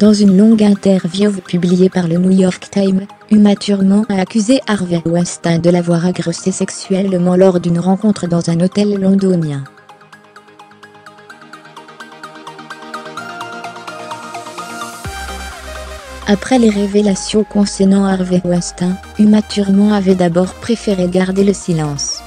Dans une longue interview publiée par le New York Times, Uma Thurman a accusé Harvey Weinstein de l'avoir agressé sexuellement lors d'une rencontre dans un hôtel londonien. Après les révélations concernant Harvey Weinstein, Uma Thurman avait d'abord préféré garder le silence.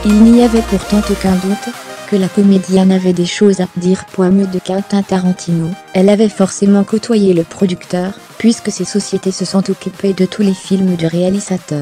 Il n'y avait pourtant aucun doute que la comédienne avait des choses à dire. Mieux de Quentin Tarantino, elle avait forcément côtoyé le producteur, puisque ces sociétés se sont occupées de tous les films du réalisateur.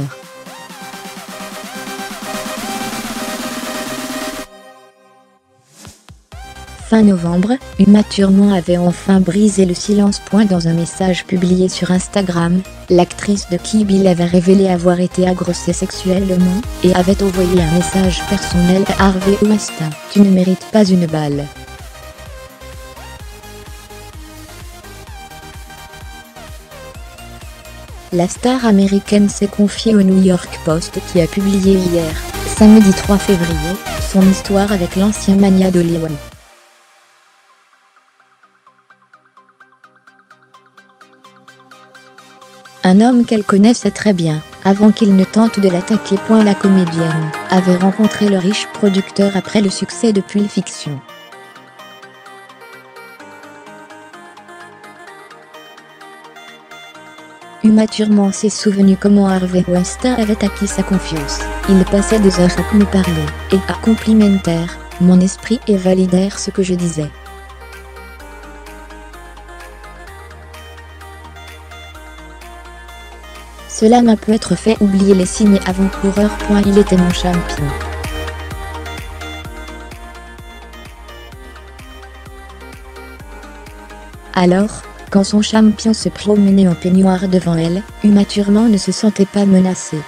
Fin novembre, Uma Thurman avait enfin brisé le silence. Dans un message publié sur Instagram, l'actrice de Kill Bill avait révélé avoir été agressée sexuellement, et avait envoyé un message personnel à Harvey Weinstein: « Tu ne mérites pas une balle. » La star américaine s'est confiée au New York Post qui a publié hier, samedi 3 février, son histoire avec l'ancien magnat d'Hollywood. Un homme qu'elle connaissait très bien, avant qu'il ne tente de l'attaquer. La comédienne avait rencontré le riche producteur après le succès de Pulp Fiction. Uma Thurman s'est souvenu comment Harvey Weinstein avait acquis sa confiance. Il passait des heures à me parler, et à complimenter mon esprit et validèrent ce que je disais. Cela m'a peut-être fait oublier les signes avant-coureurs. Il était mon champion. Alors, quand son champion se promenait en peignoir devant elle, Uma Thurman ne se sentait pas menacée.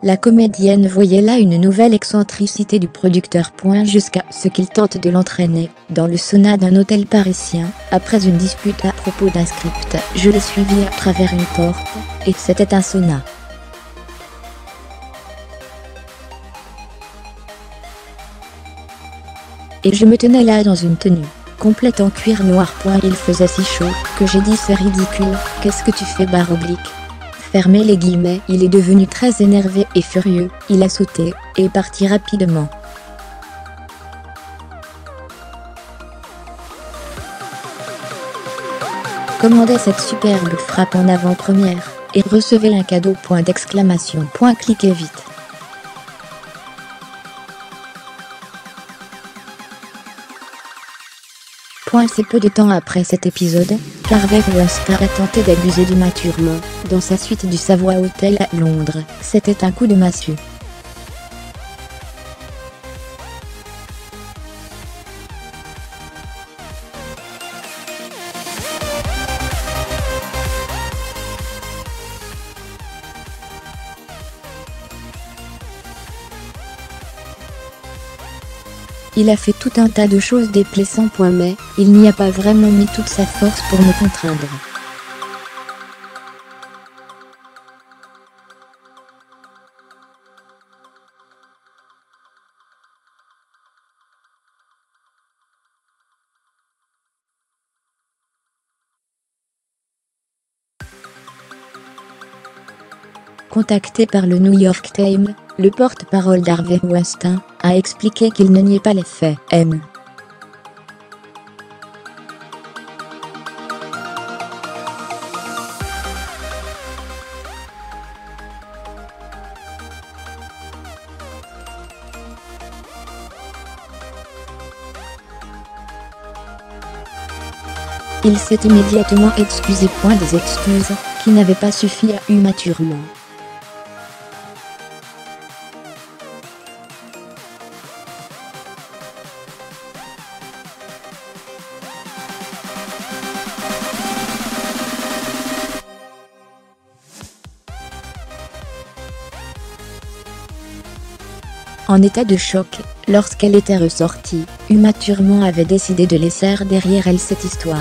La comédienne voyait là une nouvelle excentricité du producteur. Jusqu'à ce qu'il tente de l'entraîner dans le sauna d'un hôtel parisien, après une dispute à propos d'un script. Je l'ai suivi à travers une porte, et c'était un sauna. Et je me tenais là dans une tenue complète en cuir noir. Il faisait si chaud que j'ai dit: c'est ridicule, qu'est-ce que tu fais ? Fermez les guillemets. Il est devenu très énervé et furieux, il a sauté, et parti rapidement. Commandez cette superbe frappe en avant-première, et recevez un cadeau. Cliquez vite. C'est peu de temps après cet épisode qu'Harvey Weinstein a tenté d'abuser d'Uma Thurman dans sa suite du Savoy Hotel à Londres. C'était un coup de massue. Il a fait tout un tas de choses déplaisantes. Mais il n'y a pas vraiment mis toute sa force pour me contraindre. Contacté par le New York Times, le porte-parole d'Harvey Weinstein a expliqué qu'il ne niait pas les faits. Il s'est immédiatement excusé. Des excuses qui n'avaient pas suffi à Uma Thurman. En état de choc, lorsqu'elle était ressortie, Uma Thurman avait décidé de laisser derrière elle cette histoire.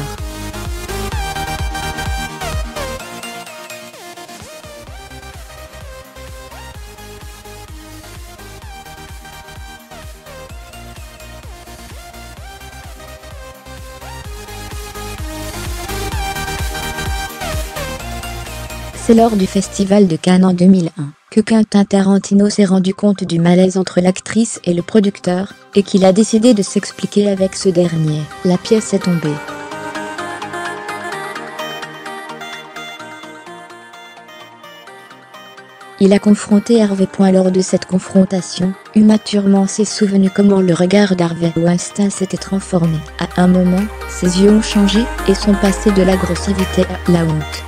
C'est lors du Festival de Cannes en 2001 que Quentin Tarantino s'est rendu compte du malaise entre l'actrice et le producteur, et qu'il a décidé de s'expliquer avec ce dernier. La pièce est tombée. Il a confronté Harvey. Lors de cette confrontation, Uma Thurman s'est souvenu comment le regard d'Harvey Weinstein s'était transformé. À un moment, ses yeux ont changé et sont passés de l'agressivité à la honte.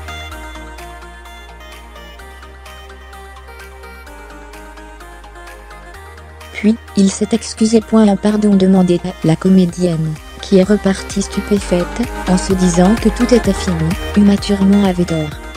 Puis, il s'est excusé. Un pardon demandé à la comédienne, qui est repartie stupéfaite, en se disant que tout était fini. Uma Thurman avait tort.